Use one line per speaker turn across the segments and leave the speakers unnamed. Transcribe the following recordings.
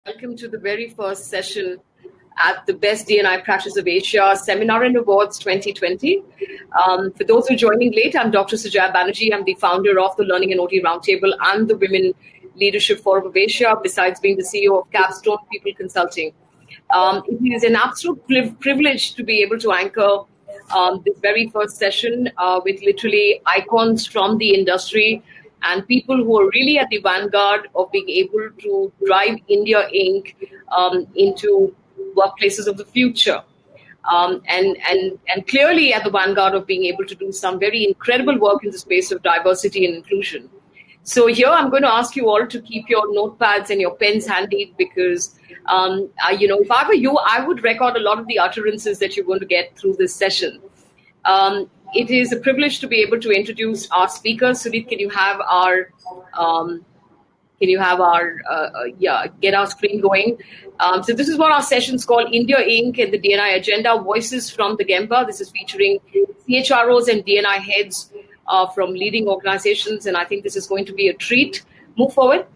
Welcome to the very first session at the Best D&I Practice of Asia Seminar and Awards 2020. For those who are joining late, I'm Dr. Sujaya Banerjee. I'm the founder of the Learning and OT Roundtable and the Women Leadership Forum of Asia, besides being the CEO of Capstone People Consulting. It is an absolute privilege to be able to anchor this very first session with literally icons from the industry and people who are really at the vanguard of being able to drive India Inc. Into workplaces of the future. And clearly at the vanguard of being able to do some very incredible work in the space of diversity and inclusion. So here I'm going to ask you all to keep your notepads and your pens handy because, if I were you, I would record a lot of the utterances that you're going to get through this session. It is a privilege to be able to introduce our speakers. Sudhit, can you have get our screen going? So this is what our session's called, India Inc. and the D&I Agenda, Voices from the Gemba. This is featuring CHROs and D&I heads from leading organizations, and I think this is going to be a treat. Move forward.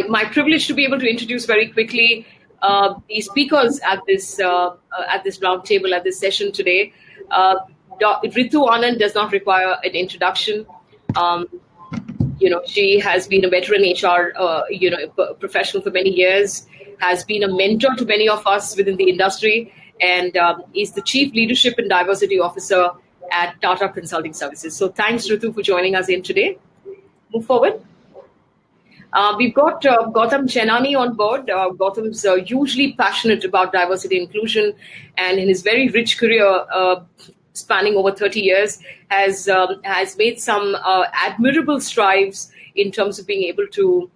My privilege to be able to introduce very quickly the speakers at this roundtable, at this session today. Ritu Anand does not require an introduction. She has been a veteran HR, professional for many years, has been a mentor to many of us within the industry, and is the Chief Leadership and Diversity Officer at Tata Consulting Services. So thanks, Ritu, for joining us in today. Move forward. We've got Gautam Chenani on board. Gautam's hugely passionate about diversity and inclusion, and in his very rich career, spanning over 30 years, has made some admirable strides in terms of being able to,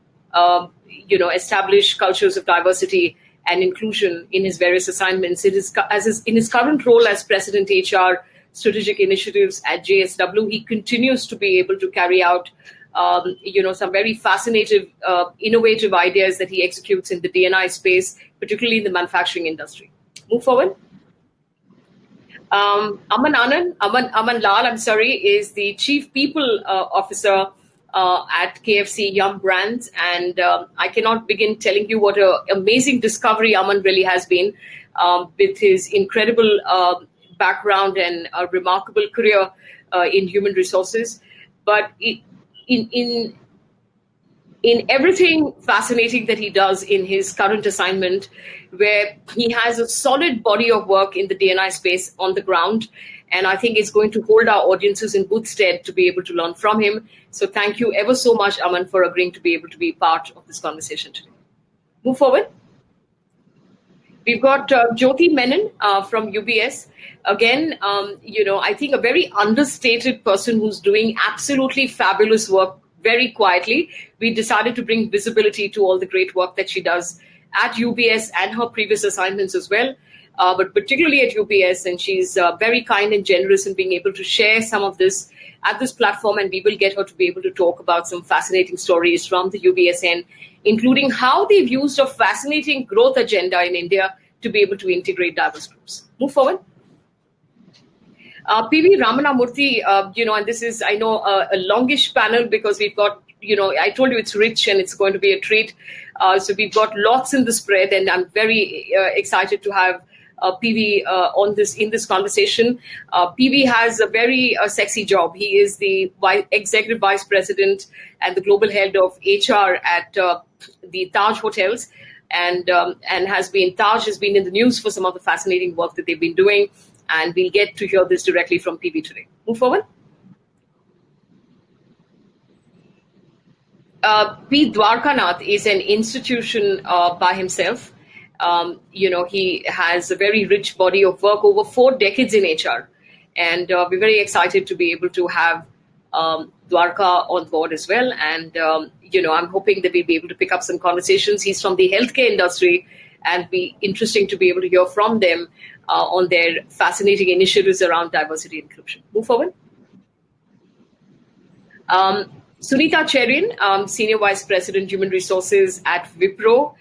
establish cultures of diversity and inclusion in his various assignments. In his current role as President HR Strategic Initiatives at JSW, he continues to be able to carry out some very fascinating, innovative ideas that he executes in the D&I space, particularly in the manufacturing industry. Move forward. Aman Lal, is the Chief People Officer at KFC Yum Brands, and I cannot begin telling you what an amazing discovery Aman really has been with his incredible background and a remarkable career in human resources. But in everything fascinating that he does in his current assignment, where he has a solid body of work in the D&I space on the ground, and I think it's going to hold our audiences in good stead to be able to learn from him. So thank you ever so much, Aman, for agreeing to be able to be part of this conversation today. Move forward. We've got Jyoti Menon from UBS. Again, I think a very understated person who's doing absolutely fabulous work very quietly. We decided to bring visibility to all the great work that she does at UBS and her previous assignments as well, but particularly at UBS. And she's very kind and generous in being able to share some of this at this platform. And we will get her to be able to talk about some fascinating stories from the UBS end, including how they've used a fascinating growth agenda in India to be able to integrate diverse groups. Move forward. PV Ramanamurthy, and this is, I know, a longish panel because we've got, I told you it's rich and it's going to be a treat. So we've got lots in the spread, and I'm very excited to have PV in this conversation. PV has a very sexy job. He is the Executive Vice President and the Global Head of HR at the Taj Hotels. And Taj has been in the news for some of the fascinating work that they've been doing. And we'll get to hear this directly from PV today. Move forward. P. Dwarkanath is an institution by himself. He has a very rich body of work, over 4 decades in HR. And we're very excited to be able to have Dwarka on board as well. And, I'm hoping that we'll be able to pick up some conversations. He's from the healthcare industry, and be interesting to be able to hear from them on their fascinating initiatives around diversity and inclusion. Move forward. Sunita Cherian, Senior Vice President, Human Resources at Wipro.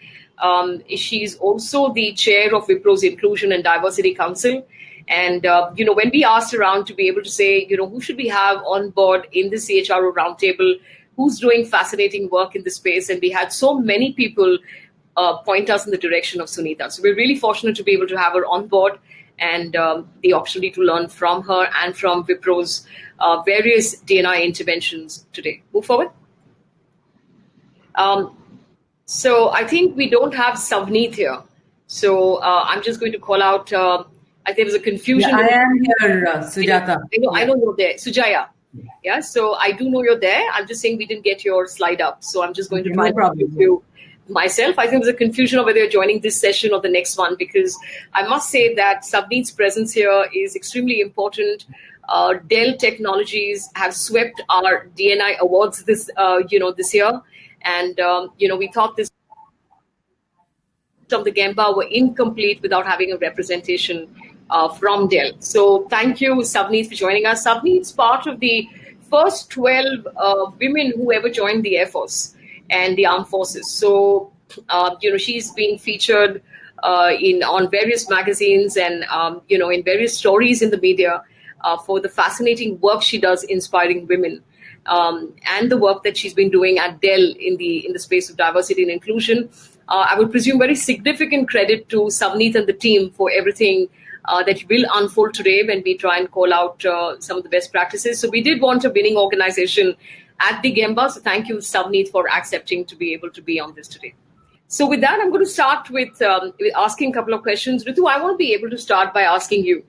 She's also the chair of Wipro's Inclusion and Diversity Council. And, when we asked around to be able to say, who should we have on board in the CHRO roundtable, who's doing fascinating work in the space, and we had so many people point us in the direction of Sunita. So we're really fortunate to be able to have her on board and the opportunity to learn from her and from Wipro's various D&I interventions today. Move forward. So I think we don't have Savneet here. So I'm just going to call out, I think there was a confusion.
Yeah, I am here, Sujata.
I know you're there. Sujaya. Yeah, so I do know you're there. I'm just saying we didn't get your slide up. So I'm just going to try to you myself. I think there's a confusion of whether you're joining this session or the next one, because I must say that Savneet's presence here is extremely important. Dell Technologies have swept our D&I awards this year. And, we thought this of the Gemba were incomplete without having a representation from Dell. So thank you, Savneet, for joining us. Savneet's part of the first 12 women who ever joined the Air Force and the Armed Forces. So, she's been featured on various magazines and, in various stories in the media for the fascinating work she does inspiring women. And the work that she's been doing at Dell in the space of diversity and inclusion. I would presume very significant credit to Savneet and the team for everything that will unfold today when we try and call out some of the best practices. So we did want a winning organization at the Gemba. So thank you, Savneet, for accepting to be able to be on this today. So with that, I'm going to start with asking a couple of questions. Ritu, I want to be able to start by asking you.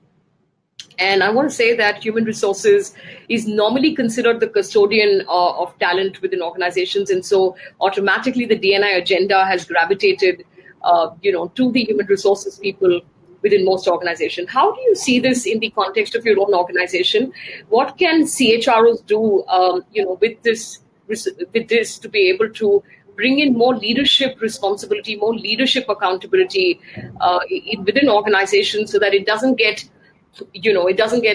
And I want to say that human resources is normally considered the custodian of talent within organizations. And so automatically the D&I agenda has gravitated, to the human resources people within most organizations. How do you see this in the context of your own organization? What can CHROs do, with this to be able to bring in more leadership responsibility, more leadership accountability within organizations so that it doesn't get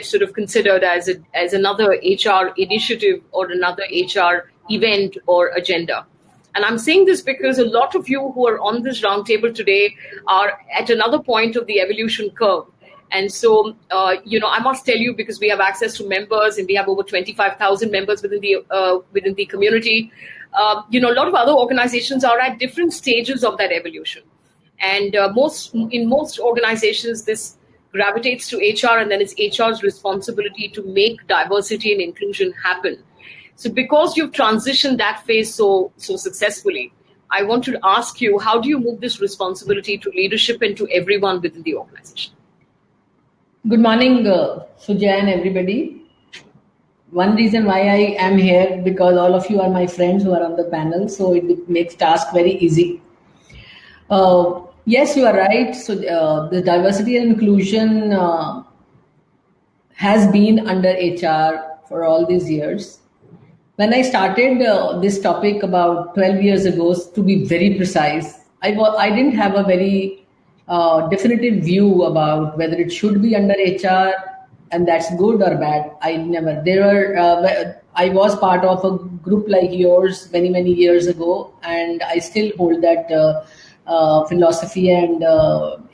sort of considered as another HR initiative or another HR event or agenda. And I'm saying this because a lot of you who are on this roundtable today are at another point of the evolution curve. And so, I must tell you, because we have access to members and we have over 25,000 members within the community, a lot of other organizations are at different stages of that evolution. And in most organizations, this gravitates to HR, and then it's HR's responsibility to make diversity and inclusion happen. So because you've transitioned that phase so successfully, I want to ask you, how do you move this responsibility to leadership and to everyone within the organization?
Good morning, Sujay and everybody. One reason why I am here, because all of you are my friends who are on the panel, so it makes task very easy. Yes, you are right. So the diversity and inclusion has been under HR for all these years. When I started this topic about 12 years ago, to be very precise, I didn't have a very definitive view about whether it should be under HR, and that's good or bad. I was part of a group like yours many, many years ago, and I still hold that philosophy and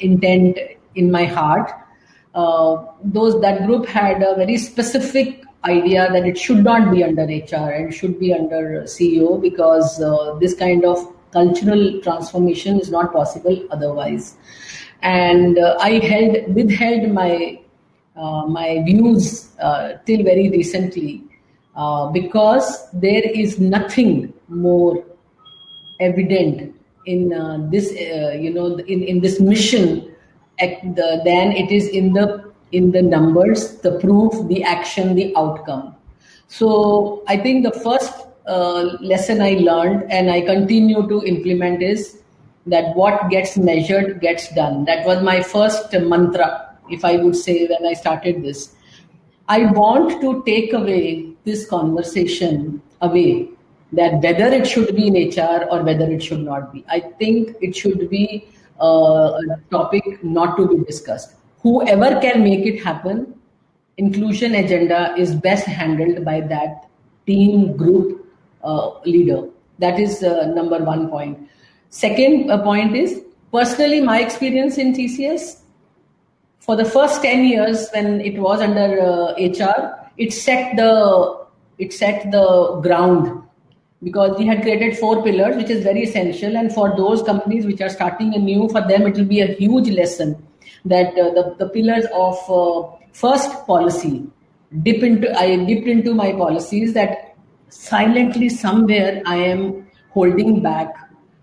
intent in my heart. That group had a very specific idea that it should not be under HR and should be under CEO, because this kind of cultural transformation is not possible otherwise. And I withheld my views till very recently, because there is nothing more evident in this in this mission than it is in the numbers, the proof, the action, the outcome. So I think the first lesson I learned and I continue to implement is that what gets measured gets done. That was my first mantra, if I would say, when I started this. I want to take away this conversation away, that whether it should be in HR or whether it should not be. I think it should be a topic not to be discussed. Whoever can make it happen, inclusion agenda is best handled by that team group leader. That is number one point. Second point is, personally, my experience in TCS, for the first 10 years when it was under HR, it set the ground because we had created 4 pillars, which is very essential. And for those companies which are starting anew, for them it will be a huge lesson that the pillars of first policy. I dipped into my policies that silently somewhere I am holding back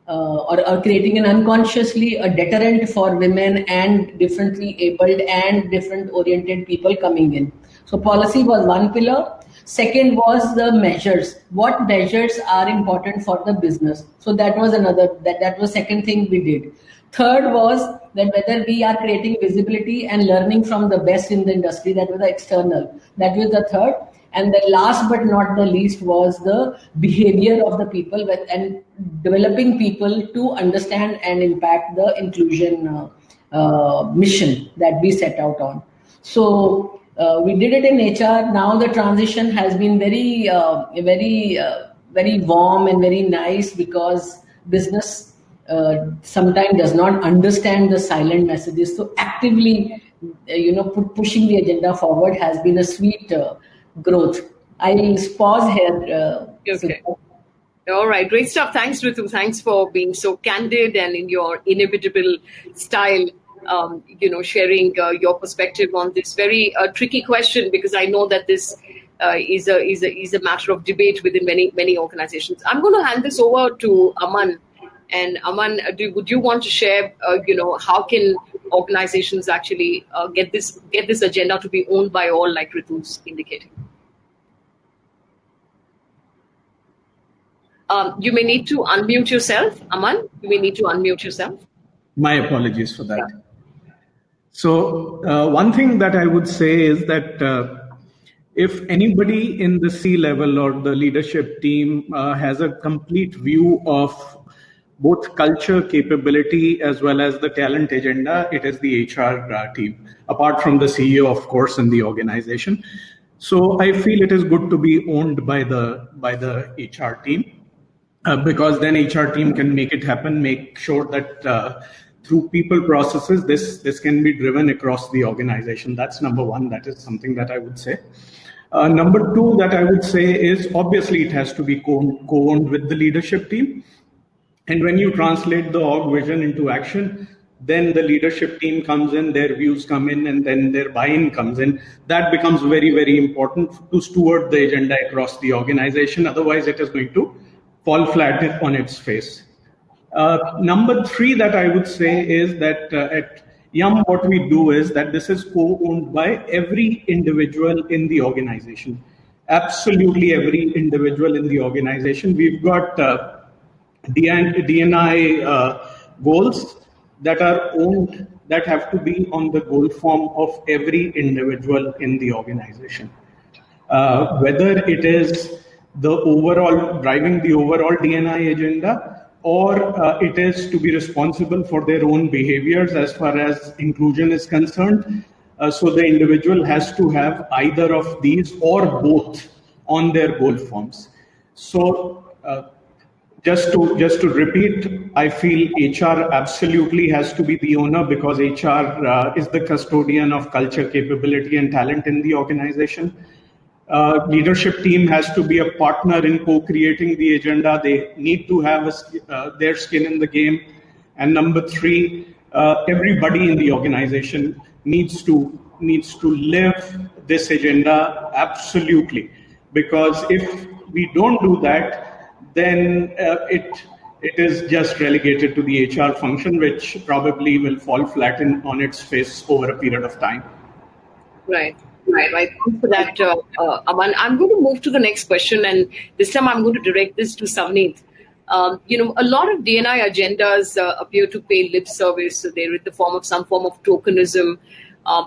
or creating an unconsciously a deterrent for women and differently abled and different oriented people coming in. So policy was one pillar. Second was the measures. What measures are important for the business? So that was that was second thing we did. Third was that whether we are creating visibility and learning from the best in the industry. That was the external. That was the third. And the last but not the least was the behavior of the people and developing people to understand and impact the inclusion mission that we set out on. So we did it in HR. Now the transition has been very warm and very nice because business sometimes does not understand the silent messages. So actively, pushing the agenda forward has been a sweet growth. I'll pause here.
Okay. All right. Great stuff. Thanks, Ritu. Thanks for being so candid and in your inimitable style, sharing your perspective on this very tricky question, because I know that this is a matter of debate within many organizations. I'm going to hand this over to Aman. And Aman, would you want to share, how can organizations actually get this agenda to be owned by all, like Ritu's indicating? You may need to unmute yourself, Aman. You may need to unmute yourself.
My apologies for that. Yeah. So one thing that I would say is that if anybody in the C-level or the leadership team has a complete view of both culture, capability, as well as the talent agenda, it is the HR team, apart from the CEO, of course, in the organization. So I feel it is good to be owned by the HR team, because then HR team can make it happen, make sure that through people processes, this can be driven across the organization. That's number one. That is something that I would say. Number two that I would say is obviously it has to be co-owned with the leadership team. And when you translate the org vision into action, then the leadership team comes in, their views come in, and then their buy-in comes in. That becomes very, very important to steward the agenda across the organization. Otherwise, it is going to fall flat on its face. Number three that I would say is that at Yum, what we do is that this is co-owned by every individual in the organization. Absolutely every individual in the organization. We've got D&I goals that are owned, that have to be on the goal form of every individual in the organization. Whether it is the overall driving the overall D&I agenda, or it is to be responsible for their own behaviors as far as inclusion is concerned. So the individual has to have either of these or both on their goal forms. So just to repeat, I feel HR absolutely has to be the owner, because HR is the custodian of culture, capability, and talent in the organization. Leadership team has to be a partner in co-creating the agenda. They need to have their skin in the game. And number three, everybody in the organization needs to live this agenda absolutely, because if we don't do that, then it is just relegated to the HR function, which probably will fall flat on its face over a period of time.
Right. Thanks for that, Aman. I'm going to move to the next question, and this time I'm going to direct this to Savneet. A lot of D&I agendas appear to pay lip service. They're in the form of some form of tokenism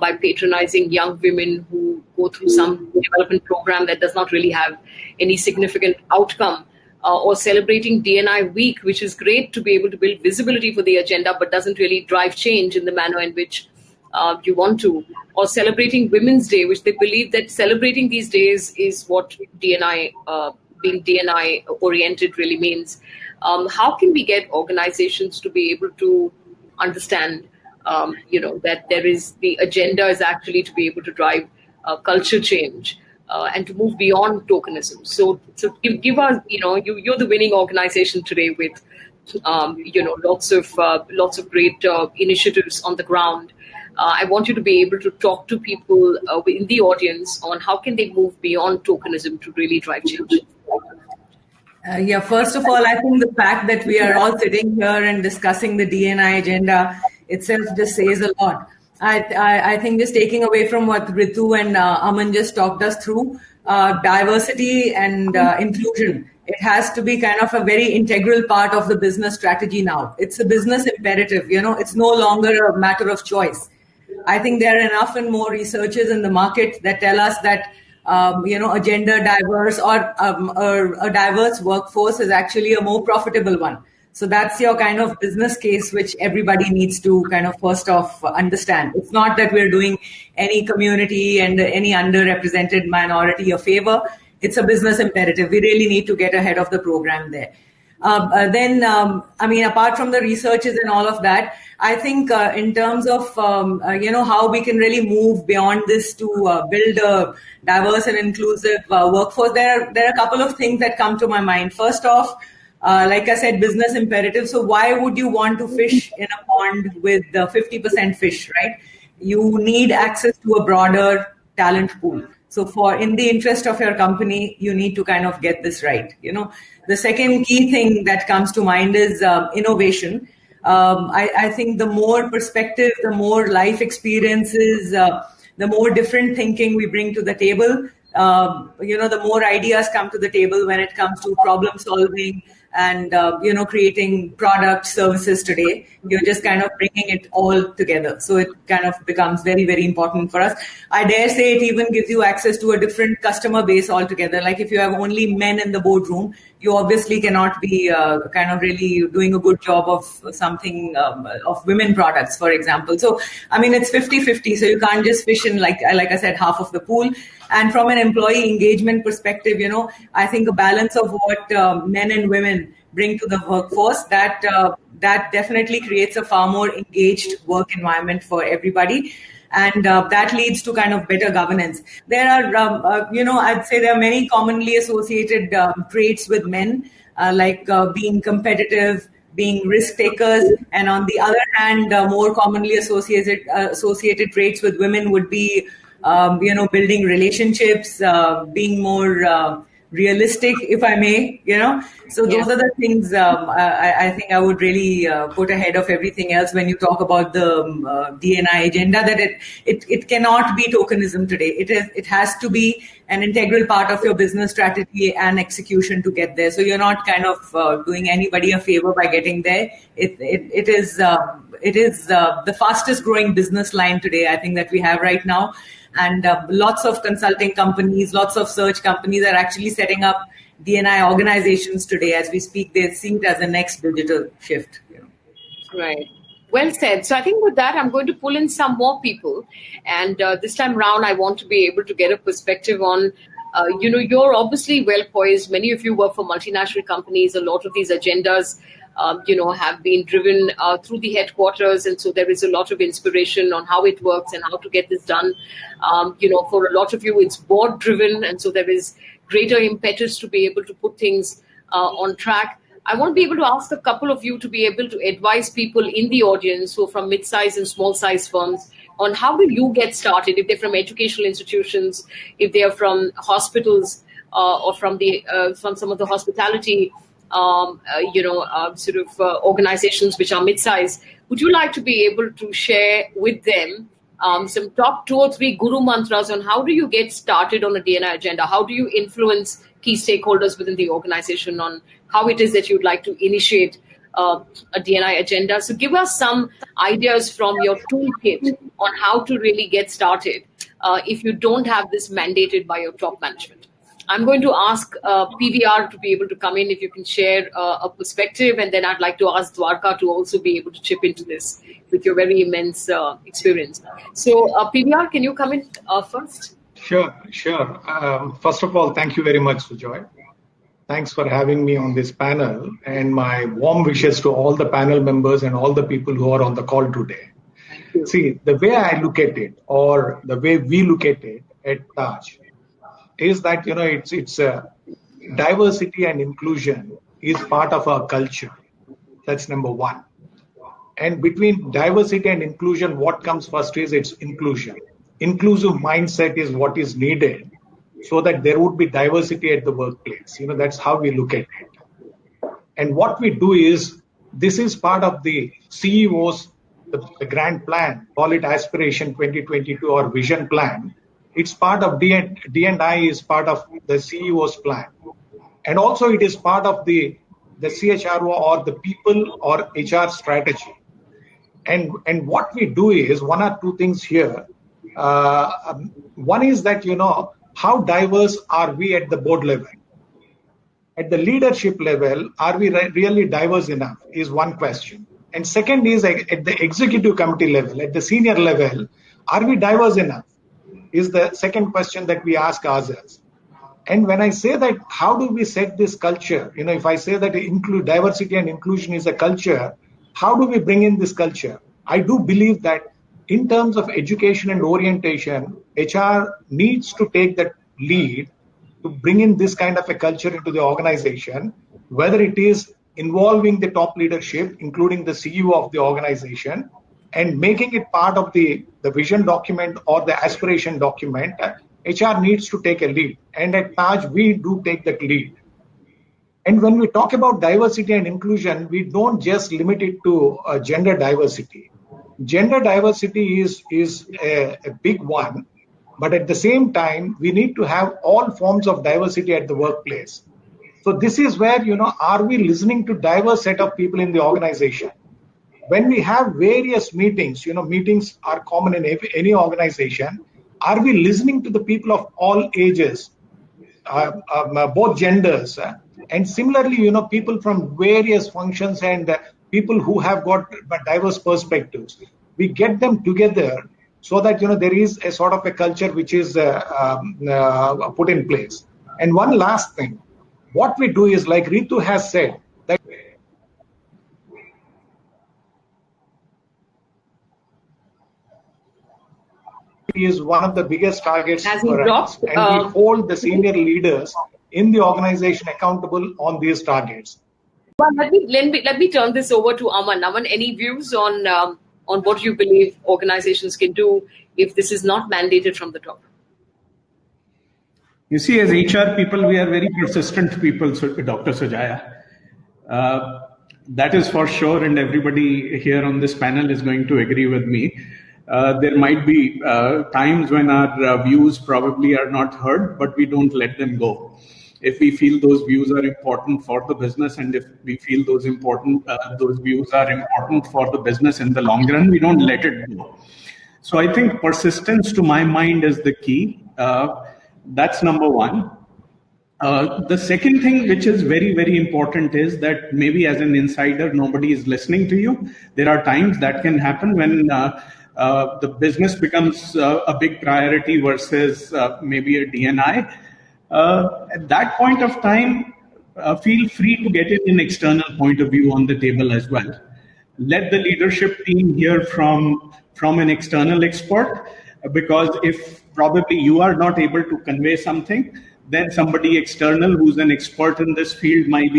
by patronizing young women who go through some development program that does not really have any significant outcome. Or celebrating D&I week, which is great to be able to build visibility for the agenda, but doesn't really drive change in the manner in which you want to. Or celebrating Women's Day, which they believe that celebrating these days is what D&I, being D&I oriented really means. How can we get organizations to be able to understand, that there is the agenda is actually to be able to drive culture change? and to move beyond tokenism. So give us, you're the winning organization today with, lots of great initiatives on the ground. I want you to be able to talk to people in the audience on how can they move beyond tokenism to really drive change.
First of all, I think the fact that we are all sitting here and discussing the D&I agenda itself just says a lot. I think just taking away from what Ritu and Aman just talked us through, diversity and inclusion, it has to be kind of a very integral part of the business strategy now. It's a business imperative, it's no longer a matter of choice. I think there are enough and more researchers in the market that tell us that a gender diverse or a diverse workforce is actually a more profitable one. So that's your kind of business case, which everybody needs to kind of first off understand. It's not that we're doing any community and any underrepresented minority a favor. It's a business imperative. We really need to get ahead of the program there. Apart from the researches and all of that, I think in terms of, how we can really move beyond this to build a diverse and inclusive workforce, there are a couple of things that come to my mind. First off, like I said, business imperative. So why would you want to fish in a pond with 50% fish, right? You need access to a broader talent pool. So in the interest of your company, you need to kind of get this right. The second key thing that comes to mind is innovation. I think the more perspective, the more life experiences, the more different thinking we bring to the table, the more ideas come to the table when it comes to problem solving and, creating products, services today. You're just kind of bringing it all together. So it kind of becomes very, very important for us. I dare say it even gives you access to a different customer base altogether. Like if you have only men in the boardroom, you obviously cannot be kind of really doing a good job of something of women products, for example. So, it's 50-50. So you can't just fish in, like I said, half of the pool. And from an employee engagement perspective, I think a balance of what men and women bring to the workforce, that definitely creates a far more engaged work environment for everybody. And that leads to kind of better governance. There are, I'd say there are many commonly associated traits with men, like being competitive, being risk takers. And on the other hand, more commonly associated traits with women would be, building relationships, being more realistic, if I may, So those are the things I think I would really put ahead of everything else when you talk about the D&I agenda, that it cannot be tokenism today. It has to be an integral part of your business strategy and execution to get there. So you're not kind of doing anybody a favor by getting there. It is the fastest growing business line today, I think, that we have right now. And lots of consulting companies, lots of search companies are actually setting up D&I organizations today as we speak. They see it as the next digital shift.
Right. Well said. So I think with that, I'm going to pull in some more people. And this time around, I want to be able to get a perspective on, you're obviously well poised. Many of you work for multinational companies. A lot of these agendas have been driven through the headquarters. And so there is a lot of inspiration on how it works and how to get this done. For a lot of you, it's board driven. And so there is greater impetus to be able to put things on track. I want to be able to ask a couple of you to be able to advise people in the audience who are from mid-size and small-size firms on how do you get started, if they're from educational institutions, if they are from hospitals or from some of the hospitality organizations which are mid-size. Would you like to be able to share with them some top 2 or 3 guru mantras on how do you get started on a D&I agenda? How do you influence key stakeholders within the organization on how it is that you'd like to initiate a D&I agenda? So give us some ideas from your toolkit on how to really get started if you don't have this mandated by your top management. I'm going to ask PVR to be able to come in if you can share a perspective, and then I'd like to ask Dwarka to also be able to chip into this with your very immense experience. So PVR, can you come in first?
Sure. First of all, thank you very much, Sujoy. Thanks for having me on this panel, and my warm wishes to all the panel members and all the people who are on the call today.
Thank you.
See, the way I look at it, or the way we look at it at Taj,
is that, it's diversity and inclusion is part of our culture. That's number one. And between diversity and inclusion, what comes first is it's inclusion. Inclusive mindset is what is needed so that there would be diversity at the workplace. That's how we look at it. And what we do is, this is part of the CEO's, the grand plan, call it Aspiration 2022 or Vision Plan. It's part of D&I is part of the CEO's plan. And also it is part of the CHRO or the people or HR strategy. And what we do is one or two things here. One is that, how diverse are we at the board level? At the leadership level, are we really diverse enough is one question. And second is at the executive committee level, at the senior level, are we diverse enough is the second question that we ask ourselves. And when I say that, how do we set this culture? If I say that diversity and inclusion is a culture, how do we bring in this culture? I do believe that in terms of education and orientation, HR needs to take that lead to bring in this kind of a culture into the organization, whether it is involving the top leadership, including the CEO of the organization, and making it part of the vision document or the aspiration document. HR needs to take a lead. And at Taj, we do take that lead. And when we talk about diversity and inclusion, we don't just limit it to gender diversity. Gender diversity is a big one, but at the same time, we need to have all forms of diversity at the workplace. So this is where, are we listening to diverse set of people in the organization? When we have various meetings, meetings are common in any organization. Are we listening to the people of all ages, both genders? And similarly, people from various functions and people who have got diverse perspectives. We get them together so that, there is a sort of a culture which is put in place. And one last thing, what we do is, like Ritu has said, that is one of the biggest targets for us. And we hold the senior leaders in the organization accountable on these targets.
Well, let me turn this over to Aman. Aman, any views on what you believe organizations can do if this is not mandated from the top?
You see, as HR people, we are very persistent people, Dr. Sujaya. That is for sure, and everybody here on this panel is going to agree with me. There might be times when our views probably are not heard, but we don't let them go. If we feel those views are important for the business, and if we feel those views are important for the business in the long run, we don't let it go. So I think persistence, to my mind, is the key. That's number one. The second thing, which is very, very important, is that maybe as an insider, nobody is listening to you. There are times that can happen when the business becomes a big priority versus maybe a D&I. At that point of time, feel free to get an external point of view on the table as well. Let the leadership team hear from an external expert, because if probably you are not able to convey something, then somebody external who's an expert in this field might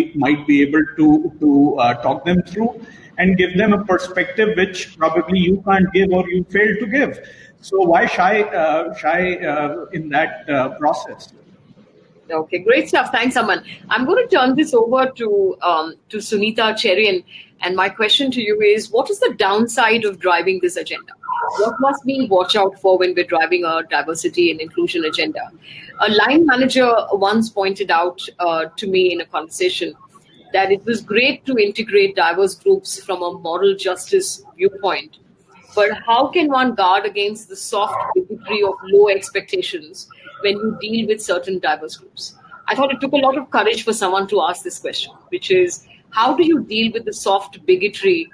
be able to talk them through and give them a perspective which probably you can't give or you fail to give. So why shy in that process?
Okay, great stuff. Thanks, Aman. I'm going to turn this over to Sunita Cherian. And my question to you is, what is the downside of driving this agenda? What must we watch out for when we're driving a diversity and inclusion agenda? A line manager once pointed out to me in a conversation that it was great to integrate diverse groups from a moral justice viewpoint. But how can one guard against the soft bigotry of low expectations when you deal with certain diverse groups? I thought it took a lot of courage for someone to ask this question, which is, how do you deal with the soft bigotry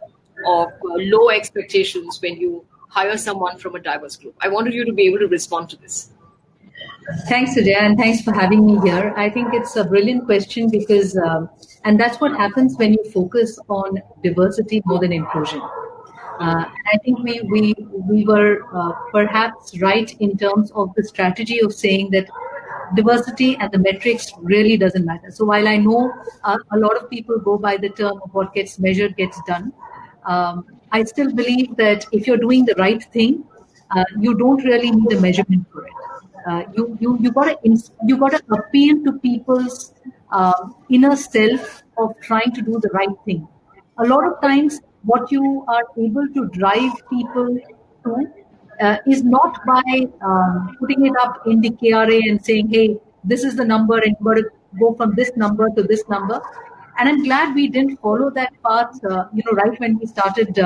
of low expectations when you hire someone from a diverse group? I wanted you to be able to respond to this.
Thanks, Sujaya, and thanks for having me here. I think it's a brilliant question because, and that's what happens when you focus on diversity more than inclusion. I think we were perhaps right in terms of the strategy of saying that diversity and the metrics really doesn't matter. So while I know a lot of people go by the term of what gets measured gets done, I still believe that if you're doing the right thing, you don't really need a measurement for it. You gotta appeal to people's inner self of trying to do the right thing. A lot of times, what you are able to drive people to is not by putting it up in the KRA and saying, "Hey, this is the number, and you got to go from this number to this number." And I'm glad we didn't follow that path. Right when we started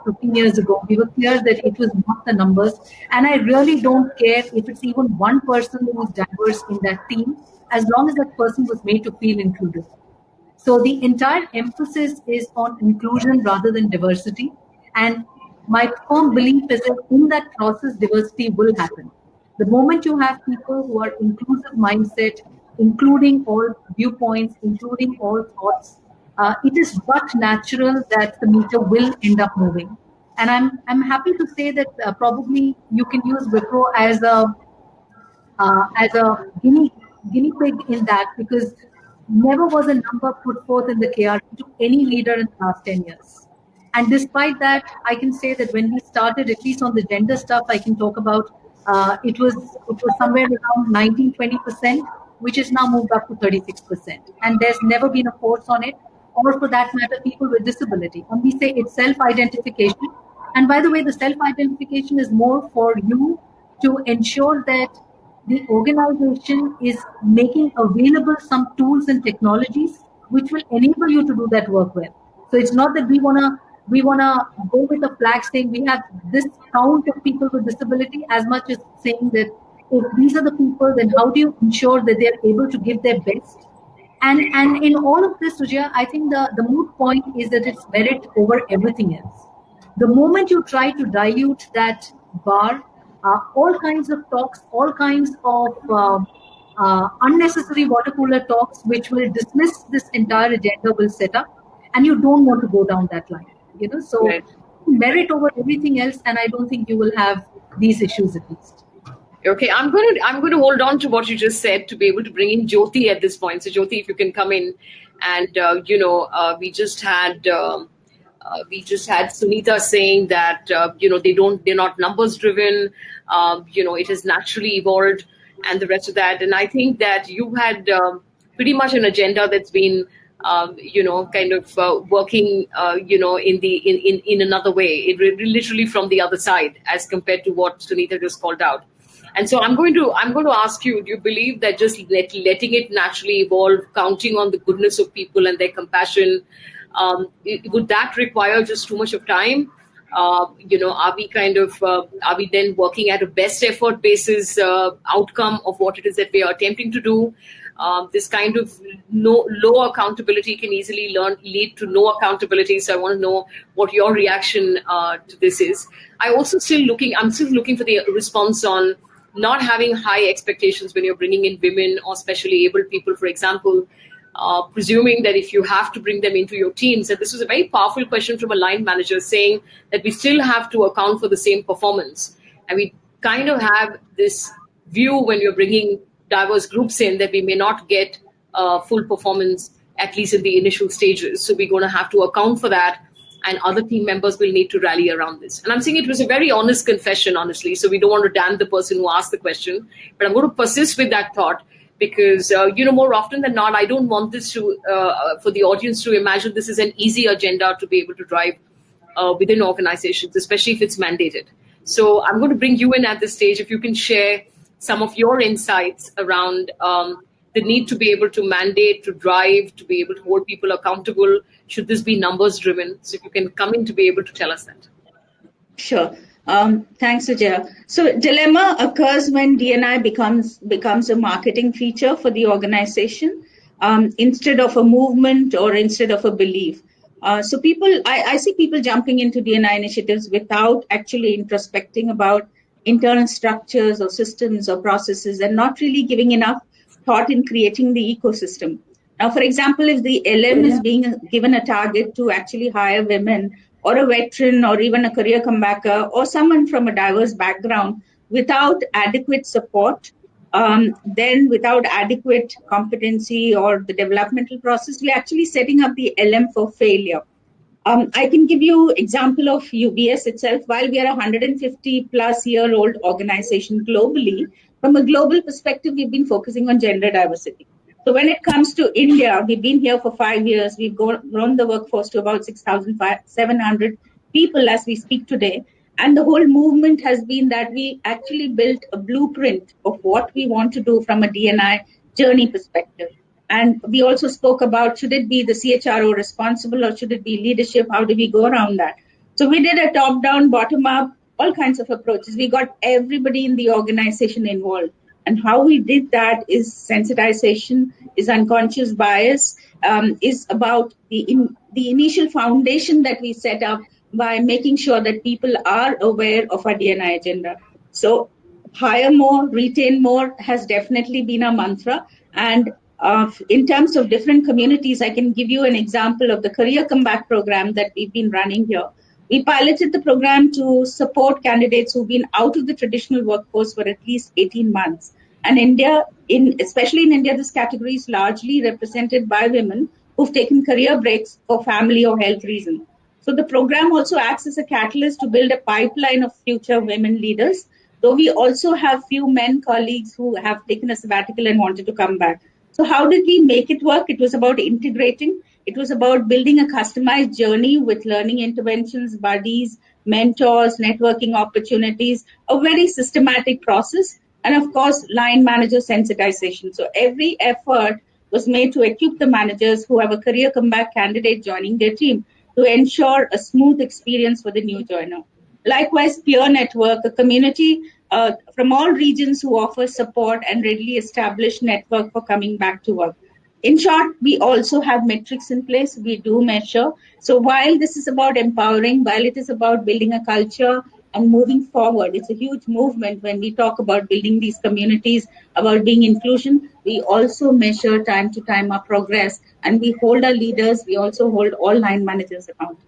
15 years ago, we were clear that it was not the numbers. And I really don't care if it's even one person who is diverse in that team, as long as that person was made to feel included. So the entire emphasis is on inclusion rather than diversity. And my firm belief is that in that process, diversity will happen. The moment you have people who are inclusive mindset, including all viewpoints, including all thoughts, it is but natural that the meter will end up moving. And I'm happy to say that probably you can use Wipro as a guinea pig in that, because never was a number put forth in the KR to any leader in the last 10 years. And despite that, I can say that when we started, at least on the gender stuff, I can talk about it was somewhere around 19-20%, which is now moved up to 36%. And there's never been a force on it, or for that matter, people with disability. And we say it's self-identification. And by the way, the self-identification is more for you to ensure that the organization is making available some tools and technologies which will enable you to do that work well. So it's not that we wanna go with a flag saying we have this count of people with disability, as much as saying that if these are the people, then how do you ensure that they are able to give their best? And in all of this, Sujaya, I think the moot point is that it's merit over everything else. The moment you try to dilute that bar, all kinds of talks, all kinds of unnecessary water cooler talks, which will dismiss this entire agenda, will set up, and you don't want to go down that line. So right. Merit over everything else, and I don't think you will have these issues at least.
Okay, I'm going to hold on to what you just said to be able to bring in Jyoti at this point. So Jyoti, if you can come in, and we just had Sunita saying that they're not numbers driven. It has naturally evolved, and the rest of that. And I think that you had pretty much an agenda that's been working in another way. It literally from the other side as compared to what Sunita just called out. And so I'm going to ask you, do you believe that just letting it naturally evolve, counting on the goodness of people and their compassion, would that require just too much of time? Are we then working at a best effort basis outcome of what it is that we are attempting to do? This kind of low accountability can easily lead to no accountability. So I want to know what your reaction to this is. I'm still looking for the response on not having high expectations when you're bringing in women or specially able people, for example, presuming that if you have to bring them into your teams, and this was a very powerful question from a line manager saying that we still have to account for the same performance. And we kind of have this view when you're bringing diverse groups in that we may not get full performance, at least in the initial stages. So we're going to have to account for that, and other team members will need to rally around this. And I'm saying it was a very honest confession, honestly, so we don't want to damn the person who asked the question, but I'm going to persist with that thought because, more often than not, I don't want this to, for the audience to imagine this is an easy agenda to be able to drive within organizations, especially if it's mandated. So I'm going to bring you in at this stage. If you can share some of your insights around the need to be able to mandate, to drive, to be able to hold people accountable. Should this be numbers driven? So if you can come in to be able to tell us that.
Sure. Thanks, Sujaya. So dilemma occurs when D&I becomes a marketing feature for the organization instead of a movement or instead of a belief. So I see people jumping into D&I initiatives without actually introspecting about internal structures or systems or processes and not really giving enough thought in creating the ecosystem. Now, for example, if the LM is being given a target to actually hire women or a veteran or even a career comebacker or someone from a diverse background without adequate support then without adequate competency or the developmental process, we're actually setting up the LM for failure. I can give you example of UBS itself. While we are a 150 plus year old organization globally, from a global perspective, we've been focusing on gender diversity. So when it comes to India, we've been here for 5 years. We've grown the workforce to about 6,700 people as we speak today. And the whole movement has been that we actually built a blueprint of what we want to do from a DNI journey perspective. And we also spoke about, should it be the CHRO responsible or should it be leadership? How do we go around that? So we did a top-down, bottom-up, all kinds of approaches. We got everybody in the organization involved. And how we did that is sensitization, is unconscious bias, is about the initial foundation that we set up by making sure that people are aware of our DNI agenda. So hire more, retain more has definitely been a mantra. And in terms of different communities, I can give you an example of the Career Comeback program that we've been running here. We piloted the program to support candidates who've been out of the traditional workforce for at least 18 months. And especially in India, this category is largely represented by women who've taken career breaks for family or health reasons. So the program also acts as a catalyst to build a pipeline of future women leaders, though we also have few men colleagues who have taken a sabbatical and wanted to come back. So how did we make it work? It was about integrating. It was about building a customized journey with learning interventions, buddies, mentors, networking opportunities, a very systematic process, and of course, line manager sensitization. So every effort was made to equip the managers who have a career comeback candidate joining their team to ensure a smooth experience for the new joiner. Likewise, peer network, a community from all regions who offer support and readily established network for coming back to work. In short, we also have metrics in place. We do measure. So while this is about empowering, while it is about building a culture and moving forward, it's a huge movement when we talk about building these communities, about being inclusion. We also measure time to time our progress, and we hold our leaders. We also hold all line managers accountable.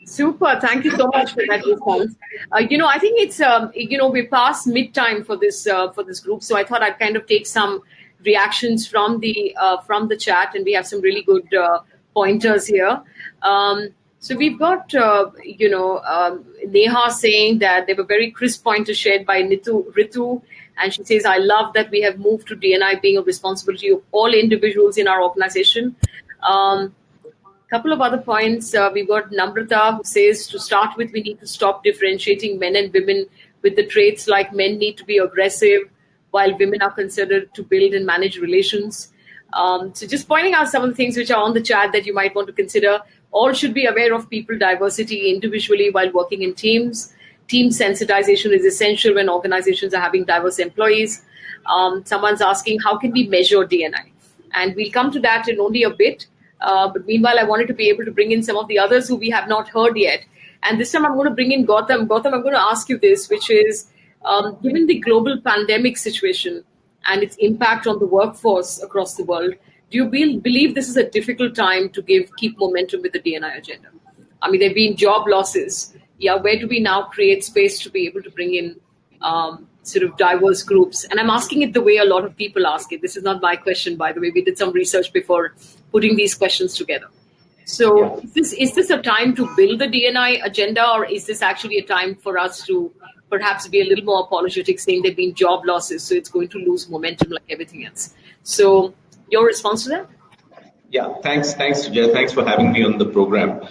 Super. Thank you so much for that response. I think it's, we're past mid-time for this group. So I thought I'd kind of take some reactions from the chat, and we have some really good pointers here. So we've got, Neha saying that there were very crisp pointers shared by Ritu. And she says, I love that we have moved to DNI being a responsibility of all individuals in our organization. Couple of other points. We've got Namrata who says, to start with, we need to stop differentiating men and women with the traits like men need to be aggressive while women are considered to build and manage relations. So just pointing out some of the things which are on the chat that you might want to consider. All should be aware of people diversity individually while working in teams. Team sensitization is essential when organizations are having diverse employees. Someone's asking, how can we measure DNI? And we'll come to that in only a bit. But meanwhile, I wanted to be able to bring in some of the others who we have not heard yet. And this time I'm going to bring in Gautam. Gautam, I'm going to ask you this, which is, given the global pandemic situation and its impact on the workforce across the world, do you believe this is a difficult time to keep momentum with the DNI agenda? I mean, there have been job losses. Yeah, where do we now create space to be able to bring in sort of diverse groups? And I'm asking it the way a lot of people ask it. This is not my question, by the way. We did some research before putting these questions together. So is this a time to build the DNI agenda, or is this actually a time for us to perhaps be a little more apologetic, saying there have been job losses, so it's going to lose momentum like everything else? So your response to that?
Yeah, thanks, Sujay. Thanks for having me on the program.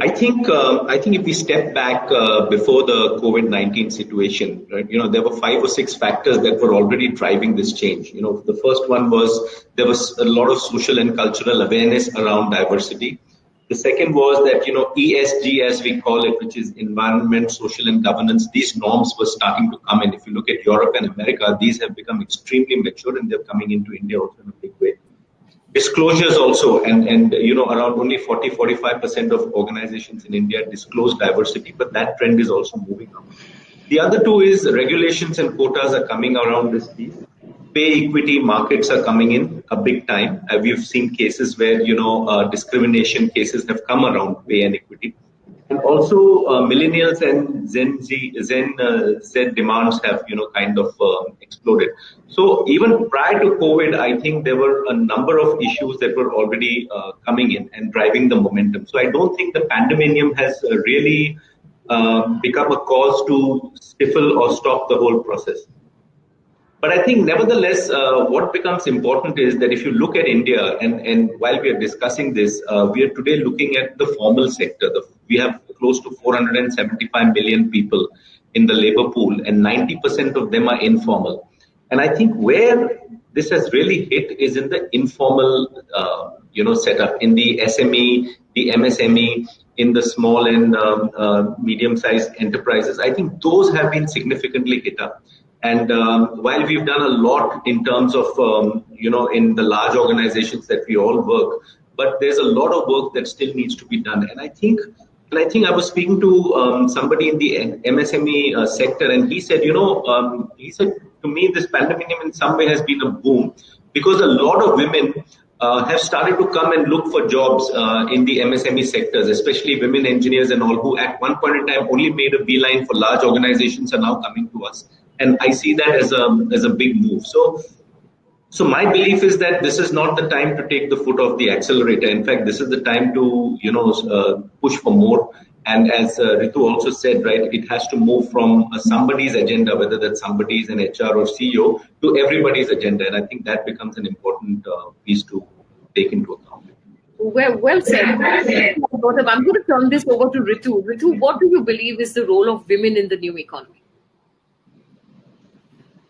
I think if we step back before the COVID-19 situation, right, there were 5 or 6 factors that were already driving this change. The first one was there was a lot of social and cultural awareness around diversity. The second was that, ESG, as we call it, which is environment, social and governance, these norms were starting to come in. If you look at Europe and America, these have become extremely mature, and they're coming into India also in a big way. Disclosures also, and around only 40-45% of organizations in India disclose diversity, but that trend is also moving up. The other two is regulations and quotas are coming around this piece. Pay equity markets are coming in a big time. We've seen cases where, discrimination cases have come around pay and equity. And also millennials and Z demands have, kind of exploded. So even prior to COVID, I think there were a number of issues that were already coming in and driving the momentum. So I don't think the pandemonium has really become a cause to stifle or stop the whole process. But I think nevertheless, what becomes important is that if you look at India, and while we are discussing this, we are today looking at the formal sector. We have close to 475 million people in the labor pool, and 90% of them are informal. And I think where this has really hit is in the informal, setup, in the SME, the MSME, in the small and medium-sized enterprises. I think those have been significantly hit up. And while we've done a lot in terms of, in the large organizations that we all work, but there's a lot of work that still needs to be done. And I think I was speaking to somebody in the MSME sector, and he said, to me, this pandemic in some way has been a boom because a lot of women have started to come and look for jobs in the MSME sectors, especially women engineers and all, who at one point in time only made a beeline for large organizations, are now coming to us. And I see that as a big move. So my belief is that this is not the time to take the foot off the accelerator. In fact, this is the time to push for more. And as Ritu also said, right, it has to move from somebody's agenda, whether that somebody is an HR or CEO, to everybody's agenda. And I think that becomes an important piece to take into account.
Well said. I'm going to turn this over to Ritu. Ritu, what do you believe is the role of women in the new economy?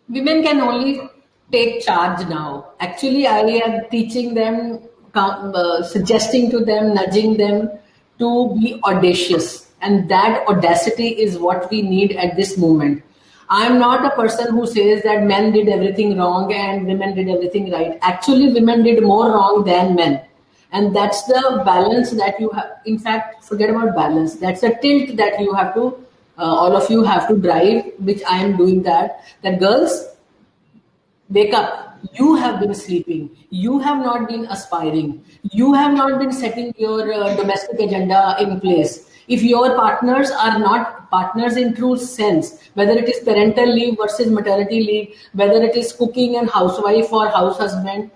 Women can only take charge now. Actually, I am teaching them, suggesting to them, nudging them to be audacious. And that audacity is what we need at this moment. I'm not a person who says that men did everything wrong and women did everything right. Actually, women did more wrong than men. And that's the balance that you have. In fact, forget about balance. That's a tilt that you have to all of you have to drive, which I am doing that girls, wake up. You have been sleeping. You have not been aspiring. You have not been setting your domestic agenda in place. If your partners are not partners in true sense, whether it is parental leave versus maternity leave, whether it is cooking and housewife or house husband,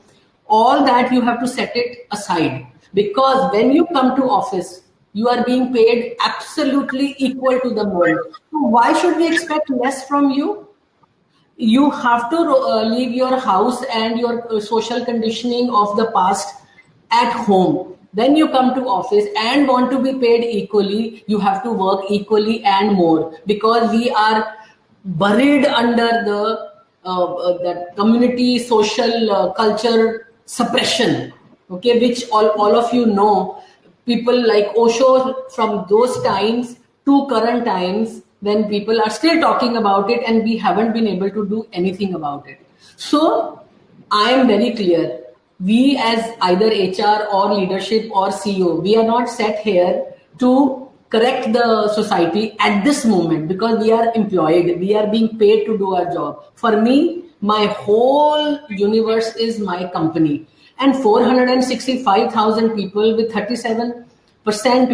all that you have to set it aside. Because when you come to office, you are being paid absolutely equal to the world. So why should we expect less from you? You have to leave your house and your social conditioning of the past at home. Then you come to office and want to be paid equally. You have to work equally and more, because we are buried under the community, social, culture suppression. Okay, which all of you know. People like Osho, from those times to current times, when people are still talking about it and we haven't been able to do anything about it. So I am very clear. We as either HR or leadership or CEO, we are not set here to correct the society at this moment, because we are employed. We are being paid to do our job. For me, my whole universe is my company. And 465,000 people with 37%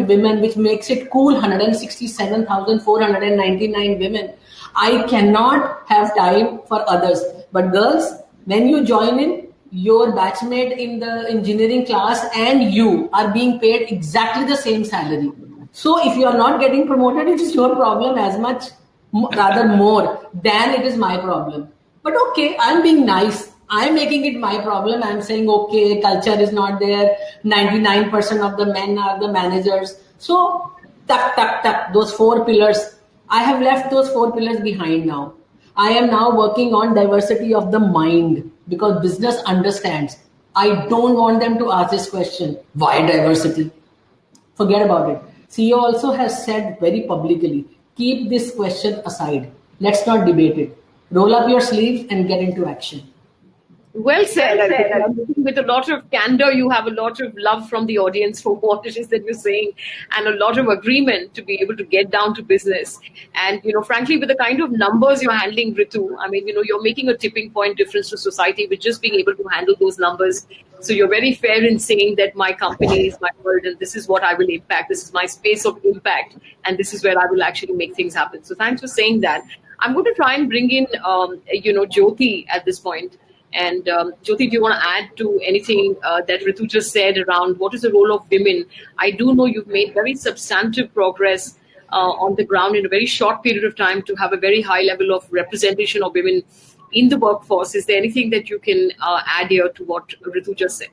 women, which makes it cool, 167,499 women. I cannot have time for others. But girls, when you join in, your batchmate in the engineering class and you are being paid exactly the same salary. So if you are not getting promoted, it is your problem as much, rather more than it is my problem. But okay, I'm being nice. I'm making it my problem. I'm saying, okay, culture is not there. 99% of the men are the managers. So, those 4 pillars. I have left those 4 pillars behind now. I am now working on diversity of the mind, because business understands. I don't want them to ask this question. Why diversity? Forget about it. CEO also has said very publicly, keep this question aside. Let's not debate it. Roll up your sleeves and get into action.
Well said. I think. And I think with a lot of candor, you have a lot of love from the audience for what it is that you're saying, and a lot of agreement to be able to get down to business. And frankly, with the kind of numbers you're handling, Ritu, I mean, you're making a tipping point difference to society with just being able to handle those numbers. So you're very fair in saying that my company is my world, and this is what I will impact. This is my space of impact, and this is where I will actually make things happen. So thanks for saying that. I'm going to try and bring in, Jyoti at this point. And Jyoti, do you want to add to anything that Ritu just said around what is the role of women? I do know you've made very substantive progress on the ground in a very short period of time to have a very high level of representation of women in the workforce. Is there anything that you can add here to what Ritu just said?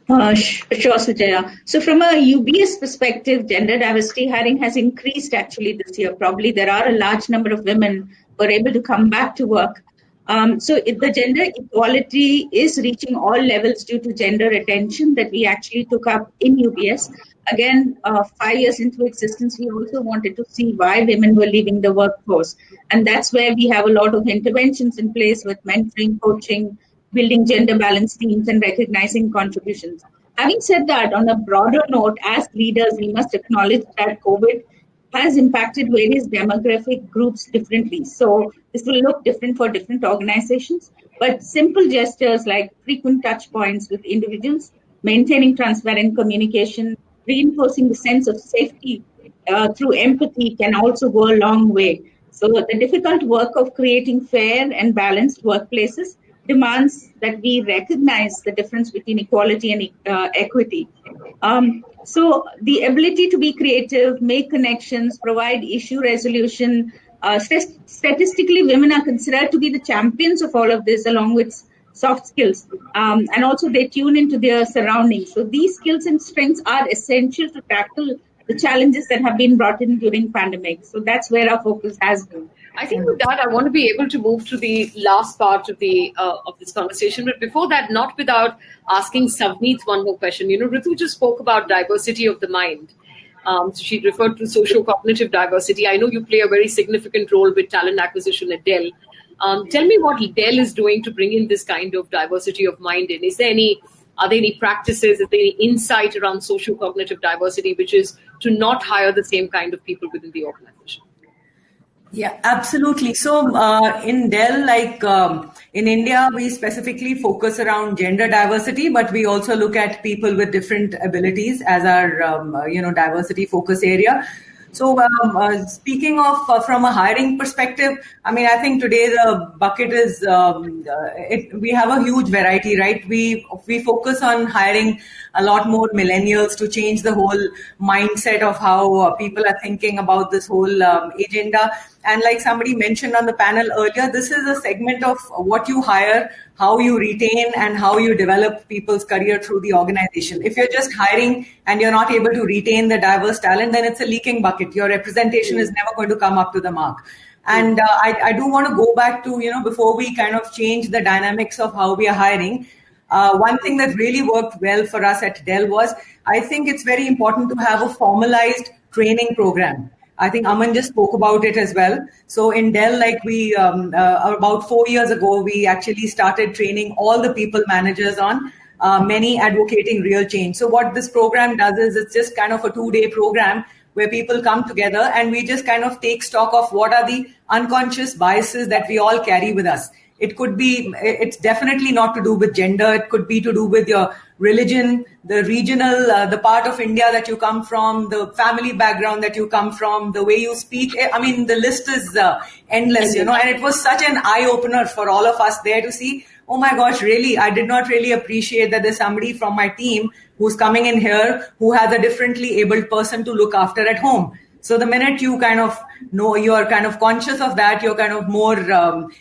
Sure, Sujaya. So from a UBS perspective, gender diversity hiring has increased actually this year. Probably there are a large number of women who are able to come back to work. So the gender equality is reaching all levels due to gender attention that we actually took up in UBS. Again, 5 years into existence, we also wanted to see why women were leaving the workforce. And that's where we have a lot of interventions in place with mentoring, coaching, building gender balance teams, and recognizing contributions. Having said that, on a broader note, as leaders, we must acknowledge that COVID has impacted various demographic groups differently. So this will look different for different organizations, but simple gestures like frequent touch points with individuals, maintaining transparent communication, reinforcing the sense of safety through empathy can also go a long way. So the difficult work of creating fair and balanced workplaces demands that we recognize the difference between equality and equity. So the ability to be creative, make connections, provide issue resolution. Statistically, women are considered to be the champions of all of this, along with soft skills. And also they tune into their surroundings. So these skills and strengths are essential to tackle the challenges that have been brought in during pandemic. So that's where our focus has been.
I think with that, I want to be able to move to the last part of this conversation. But before that, not without asking Savneet one more question. Ritu just spoke about diversity of the mind. So she referred to socio-cognitive diversity. I know you play a very significant role with talent acquisition at Dell. Tell me what Dell is doing to bring in this kind of diversity of mind in. Are there any practices, is there any insight around socio-cognitive diversity, which is to not hire the same kind of people within the organization?
Yeah, absolutely. So in Dell, like in India, we specifically focus around gender diversity, but we also look at people with different abilities as our diversity focus area. So speaking of from a hiring perspective, I mean, I think today the bucket is we have a huge variety, right? We focus on hiring a lot more millennials to change the whole mindset of how people are thinking about this whole agenda. And like somebody mentioned on the panel earlier, this is a segment of what you hire, how you retain, and how you develop people's career through the organization. If you're just hiring and you're not able to retain the diverse talent, then it's a leaking bucket. Your representation is never going to come up to the mark. And I do want to go back to, before we kind of change the dynamics of how we are hiring, one thing that really worked well for us at Dell was, I think it's very important to have a formalized training program. I think Aman just spoke about it as well. So in Dell, like we, about 4 years ago, we actually started training all the people managers on many advocating real change. So what this program does is it's just kind of a 2-day program where people come together and we just kind of take stock of what are the unconscious biases that we all carry with us. It could be, it's definitely not to do with gender. It could be to do with your religion, the regional, the part of India that you come from, the family background that you come from, the way you speak. I mean, the list is endless, and it was such an eye-opener for all of us there to see, oh my gosh, really, I did not really appreciate that there's somebody from my team who's coming in here who has a differently abled person to look after at home. So the minute you kind of know, you're kind of conscious of that, you're kind of more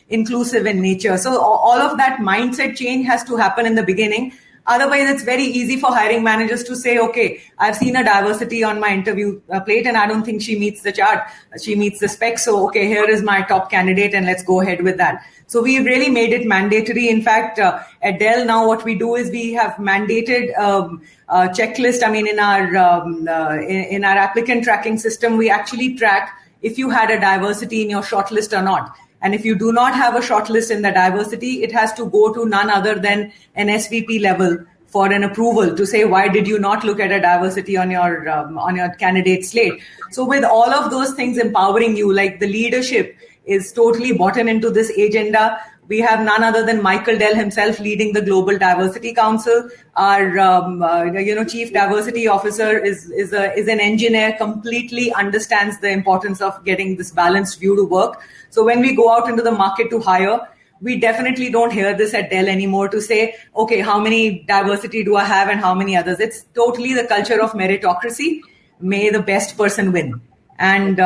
inclusive in nature. So all of that mindset change has to happen in the beginning. Otherwise, it's very easy for hiring managers to say, okay, I've seen a diversity on my interview plate and I don't think she meets the chart. She meets the spec. So, okay, here is my top candidate and let's go ahead with that. So we really made it mandatory. In fact, at Dell now, what we do is we have mandated a checklist. I mean, in our applicant tracking system, we actually track if you had a diversity in your shortlist or not. And if you do not have a shortlist in the diversity, it has to go to none other than an SVP level for an approval to say, why did you not look at a diversity on your candidate slate? So with all of those things empowering you, like the leadership is totally bought into this agenda. We have none other than Michael Dell himself leading the Global Diversity Council. Our Chief Diversity Officer is an engineer, completely understands the importance of getting this balanced view to work. So when we go out into the market to hire, we definitely don't hear this at Dell anymore to say, okay, how many diversity do I have and how many others? It's totally the culture of meritocracy. May the best person win. And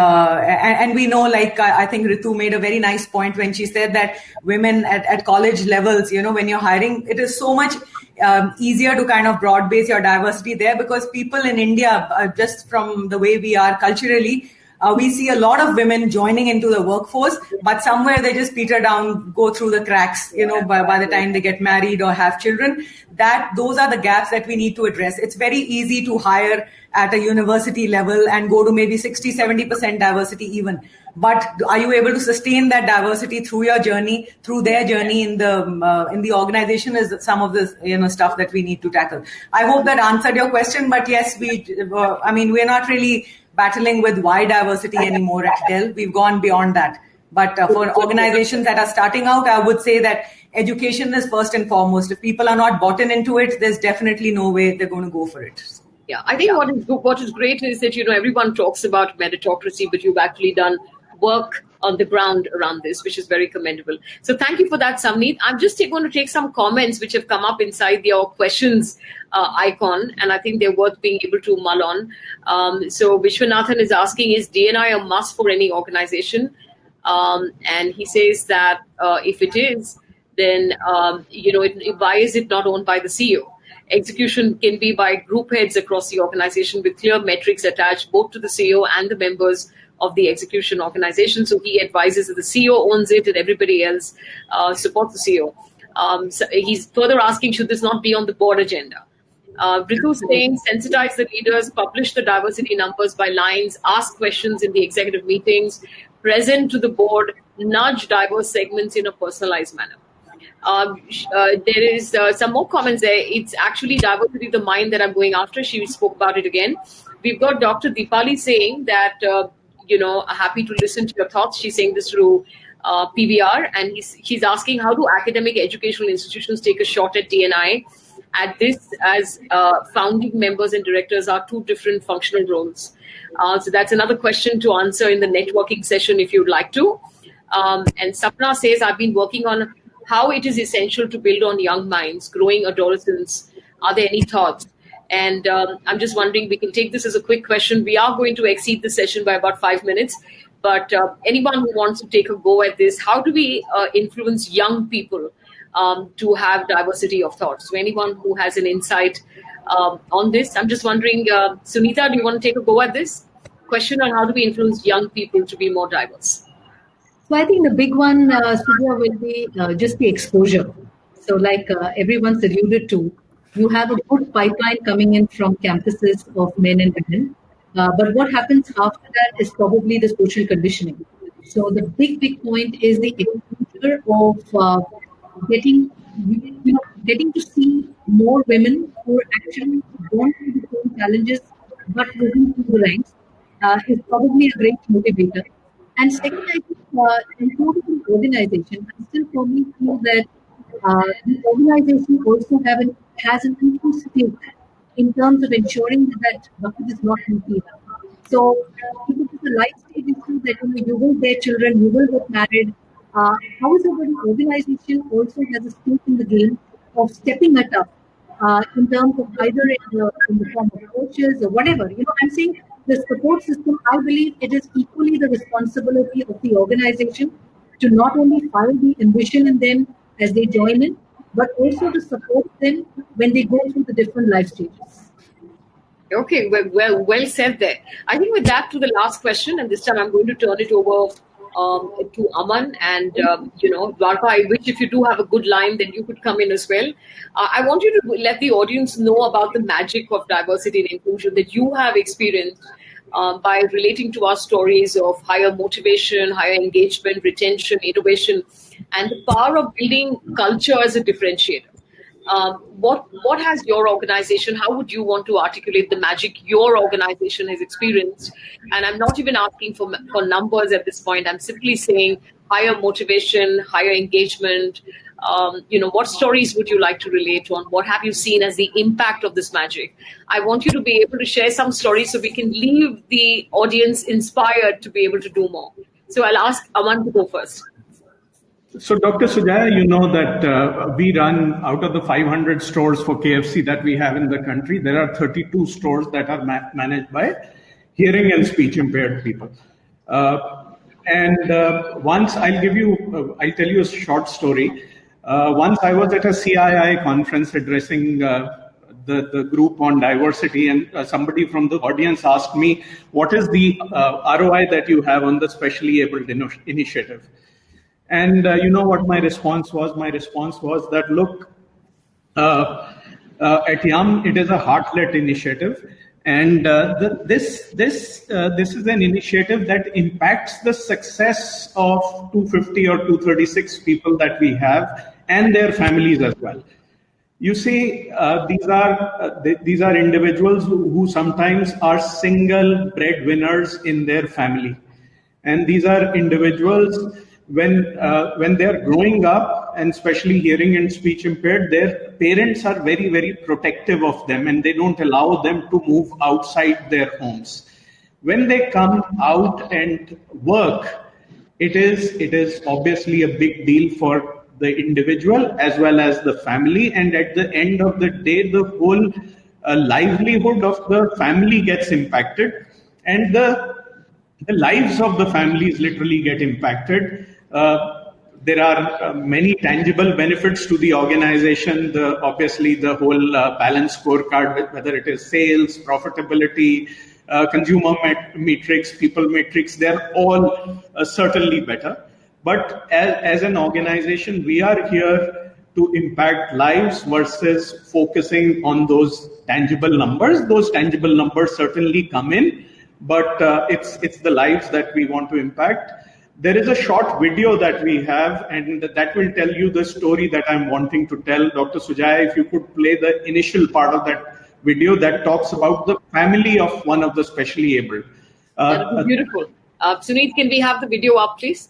we know, like, I think Ritu made a very nice point when she said that women at college levels, when you're hiring, it is so much easier to kind of broad base your diversity there, because people in India, just from the way we are culturally, we see a lot of women joining into the workforce, but somewhere they just peter down, go through the cracks, by the time they get married or have children. Those are the gaps that we need to address. It's very easy to hire at a university level and go to maybe 60-70% diversity even. But are you able to sustain that diversity through your journey, through their journey in the organization, is some of the stuff that we need to tackle. I hope that answered your question. But yes, we're not really battling with why diversity anymore at Dell. We've gone beyond that. But for organizations that are starting out, I would say that education is first and foremost. If people are not bought into it, there's definitely no way they're going to go for it.
Yeah, I think what is great is that, everyone talks about meritocracy, but you've actually done work on the ground around this, which is very commendable. So thank you for that, Samneet. I'm just going to take some comments which have come up inside your questions icon, and I think they're worth being able to mull on. So Vishwanathan is asking, is D&I a must for any organization? And he says that if it is, then, why is it not owned by the CEO? Execution can be by group heads across the organization with clear metrics attached both to the CEO and the members of the execution organization. So he advises that the CEO owns it and everybody else supports the CEO. So he's further asking, should this not be on the board agenda? Ritu's saying, sensitize the leaders, publish the diversity numbers by lines, ask questions in the executive meetings, present to the board, nudge diverse segments in a personalized manner. There is some more comments there. It's actually diversity of the mind that I'm going after. She spoke about it again. We've got Dr. Deepali saying that, happy to listen to your thoughts. She's saying this through PBR, and he's asking, how do academic educational institutions take a shot at D&I at this, as founding members and directors are two different functional roles? So that's another question to answer in the networking session if you'd like to. And Sapna says, I've been working on how it is essential to build on young minds, growing adolescents. Are there any thoughts? And I'm just wondering, we can take this as a quick question. We are going to exceed the session by about 5 minutes. But anyone who wants to take a go at this, how do we influence young people to have diversity of thought? So anyone who has an insight on this, I'm just wondering, Sunita, do you want to take a go at this question on how do we influence young people to be more diverse?
So I think the big one, Sudhya, will be just the exposure. So like everyone's alluded to, you have a good pipeline coming in from campuses of men and women. But what happens after that is probably the social conditioning. So the big point is the exposure of getting to see more women who are actually going through the same challenges but moving through the ranks is probably a great motivator. And second, I think including the organization, I still firmly feel that the organization also has an inclusivity in terms of ensuring that bucket is not empty. So if it is a life stage issue that you will bear children, you will get married, however, the organization also has a stake in the game of stepping it up in terms of either in the form of coaches or whatever. I'm saying the support system, I believe it is equally the responsibility of the organization to not only find the ambition in them as they join in, but also to support them when they go through the different life stages.
Okay, well said there. I think with that, to the last question, and this time I'm going to turn it over to Aman and, Dwarka, I wish if you do have a good line, then you could come in as well. I want you to let the audience know about the magic of diversity and inclusion that you have experienced by relating to our stories of higher motivation, higher engagement, retention, innovation, and the power of building culture as a differentiator. What has your organization? How would you want to articulate the magic your organization has experienced? And I'm not even asking for numbers at this point. I'm simply saying higher motivation, higher engagement. What stories would you like to relate on? What have you seen as the impact of this magic? I want you to be able to share some stories so we can leave the audience inspired to be able to do more. So I'll ask Aman to go first.
So, Dr. Sujaya, you know that we run out of the 500 stores for KFC that we have in the country. There are 32 stores that are managed by hearing and speech impaired people. Once I'll tell you a short story. Once I was at a CII conference addressing the group on diversity, and somebody from the audience asked me, what is the ROI that you have on the specially abled initiative? And you know what my response was? My response was that, look, at YUM, it is a heart-led initiative. And this is an initiative that impacts the success of 250 or 236 people that we have and their families as well. You see, these are individuals who sometimes are single breadwinners in their family. And these are individuals when they're growing up, and especially hearing and speech impaired, their parents are very, very protective of them, and they don't allow them to move outside their homes. When they come out and work, it is obviously a big deal for the individual as well as the family, and at the end of the day, the whole livelihood of the family gets impacted, and the lives of the families literally get impacted. There are many tangible benefits to the organization. Obviously, the whole balanced scorecard, whether it is sales, profitability, consumer metrics, people metrics, they're all certainly better. But as an organization, we are here to impact lives versus focusing on those tangible numbers. Those tangible numbers certainly come in, but it's the lives that we want to impact. There is a short video that we have, and that will tell you the story that I'm wanting to tell. Dr. Sujaya, if you could play the initial part of that video that talks about the family of one of the specially abled.
That would be beautiful. Suneet, can we have the video up, please?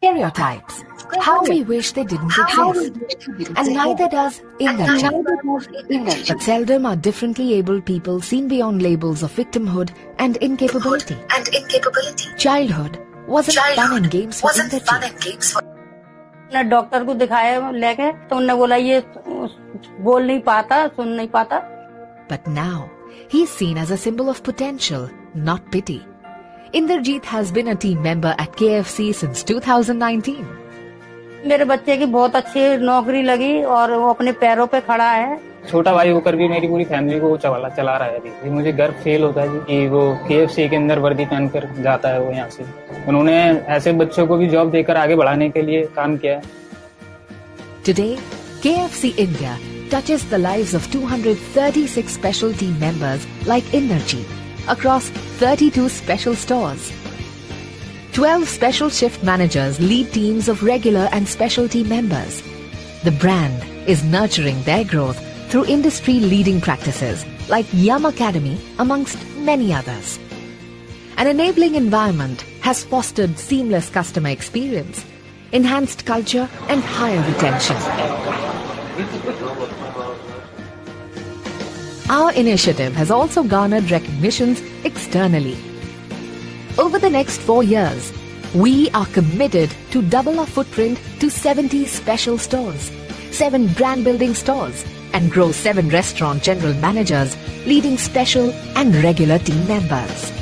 Stereotypes. How we wish they didn't exist. And neither does injury. But seldom are differently abled people seen beyond labels of victimhood and incapability. Childhood wasn't fun and games for Inderji.
Doctor को दिखाया लेके तो उन्होंने बोला ये बोल नहीं पाता, सुन नहीं पाता.
But now he's seen as a symbol of potential, not pity. Inderjeet has been a team member at KFC since 2019.
मेरे बच्चे की बहुत अच्छी नौकरी लगी और वो अपने पैरों पे खड़ा है.
छोटा भाई होकर भी मेरी पूरी फैमिली को चला रहा है अभी. मुझे गर्व फील होता है कि वो KFC के अंदर वर्दी पहनकर जाता है वो यहाँ से. उन्होंने ऐसे बच्चों को भी जॉब देकर आगे बढ़ाने के लिए काम किया है.
Today, KFC India touches the lives of 236 special team members like Inderjeet across 32 special stores. 12 special shift managers lead teams of regular and special team members. The brand is nurturing their growth through industry-leading practices like YUM Academy, amongst many others. An enabling environment has fostered seamless customer experience, enhanced culture and higher retention. Our initiative has also garnered recognitions externally. Over the next 4 years, we are committed to double our footprint to 70 special stores, 7 brand-building stores, and grow 7 restaurant general managers leading special and regular team members.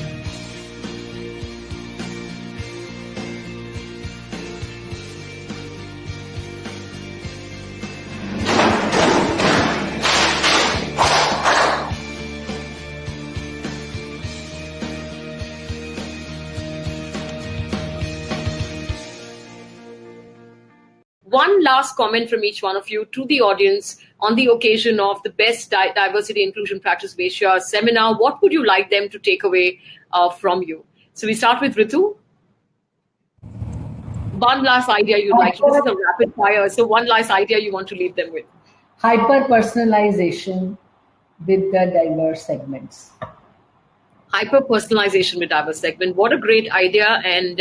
one last comment from each one of you to the audience on the occasion of the Best Diversity Inclusion Practice of Asia seminar. What would you like them to take away from you? So we start with Ritu. One last idea you'd like to, this is a rapid fire, so one last idea you want to leave them with.
Hyper-personalization with the diverse segments.
Hyper-personalization with diverse segment. What a great idea, and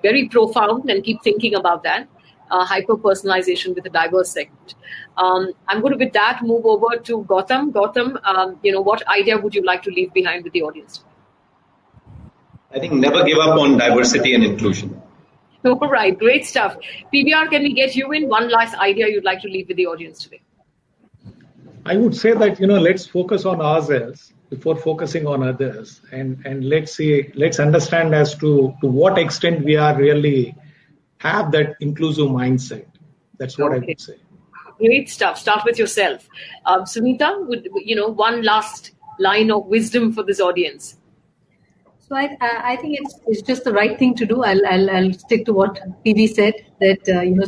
very profound, and keep thinking about that. Hyper-personalization with a diverse segment. I'm going to, with that, move over to Gautam. Gautam, what idea would you like to leave behind with the audience?
I think never give up on diversity and inclusion.
All right, great stuff. PBR, can we get you in? One last idea you'd like to leave with the audience today.
I would say that, let's focus on ourselves before focusing on others, and let's understand as to what extent we are really have that inclusive mindset. That's what I would say.
Great stuff. Start with yourself. Sunita, one last line of wisdom for this audience.
So I think it's just the right thing to do. I'll stick to what PV said, that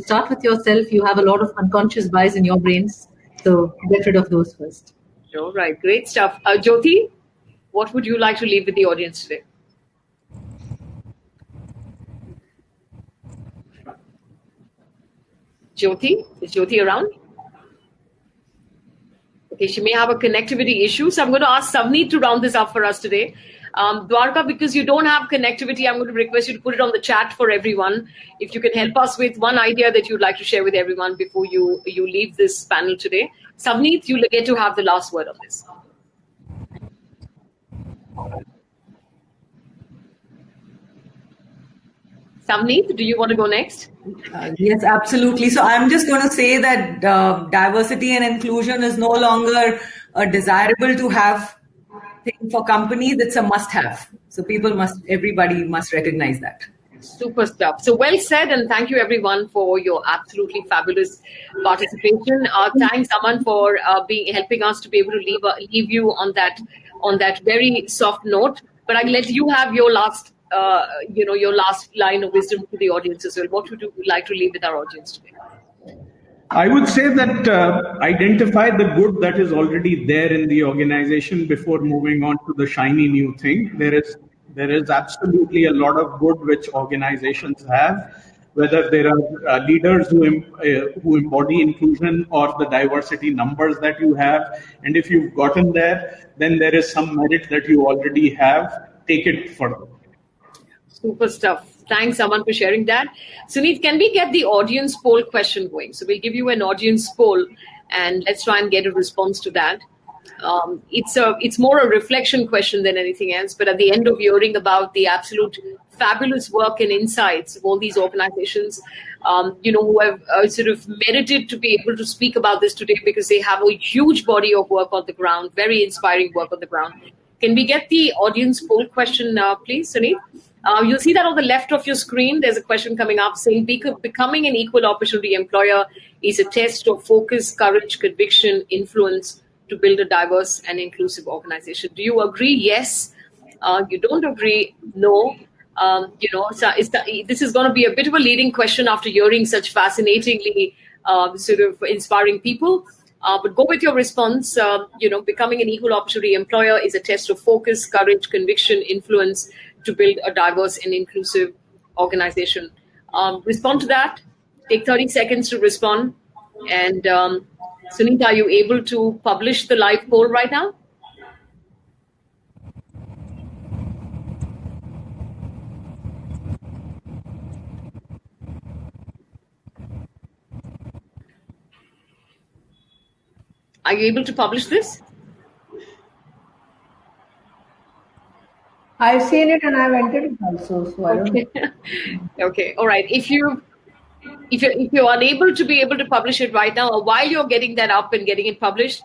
start with yourself. You have a lot of unconscious bias in your brains, so get rid of those first.
All right, great stuff. Jyoti, what would you like to leave with the audience today? Jyoti, is Jyoti around? Okay, she may have a connectivity issue, so I'm going to ask Savneet to round this up for us today. Dwarka, because you don't have connectivity, I'm going to request you to put it on the chat for everyone. If you can help us with one idea that you'd like to share with everyone before you leave this panel today. Savneet, you'll get to have the last word on this. Savneet, do you want to go next?
Yes, absolutely. So I'm just going to say that diversity and inclusion is no longer a desirable to have thing for companies. It's a must-have. So everybody must recognize that.
Super stuff. So well said, and thank you everyone for your absolutely fabulous participation. Thanks, Aman, for helping us to be able to leave you on that very soft note. But I'll let you have your last line of wisdom to the audience as well. What would you like to leave with our audience today?
I would say that identify the good that is already there in the organization before moving on to the shiny new thing. There is absolutely a lot of good which organizations have, whether there are leaders who embody inclusion or the diversity numbers that you have. And if you've gotten there, then there is some merit that you already have. Take it further.
Super stuff. Thanks, Aman, for sharing that. Sunit, can we get the audience poll question going? So we'll give you an audience poll, and let's try and get a response to that. It's more a reflection question than anything else. But at the end of hearing about the absolute fabulous work and insights of all these organizations, who have sort of merited to be able to speak about this today because they have a huge body of work on the ground, very inspiring work on the ground. Can we get the audience poll question, please, Sunit? You'll see that on the left of your screen, there's a question coming up saying becoming an equal opportunity employer is a test of focus, courage, conviction, influence to build a diverse and inclusive organization. Do you agree? Yes. You don't agree? No. This is going to be a bit of a leading question after hearing such fascinatingly sort of inspiring people. But go with your response. Becoming an equal opportunity employer is a test of focus, courage, conviction, influence to build a diverse and inclusive organization. Respond to that. Take 30 seconds to respond. And Sunita, are you able to publish the live poll right now? Are you able to publish this?
I've seen it and I've entered it also, so I don't know.
Okay, all right. If you're unable to be able to publish it right now, or while you're getting that up and getting it published,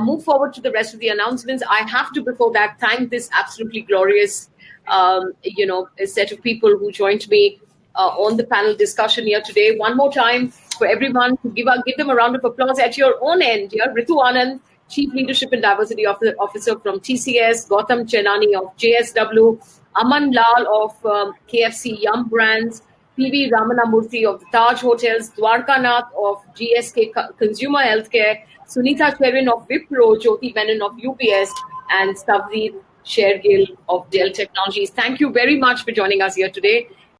move forward to the rest of the announcements. I have to, before that, thank this absolutely glorious, set of people who joined me on the panel discussion here today. One more time for everyone to give them a round of applause at your own end here. Ritu Anand, Chief Leadership and Diversity Officer from TCS, Gautam Chenani of JSW, Aman Lal of KFC Yum Brands, P.V. Ramanamurthy of the Taj Hotels, Dwarkanath of GSK Consumer Healthcare, Sunita Cherin of Wipro, Jyoti Menon of UBS, and Savdeep Shergill of Dell Technologies. Thank you very much for joining us here today.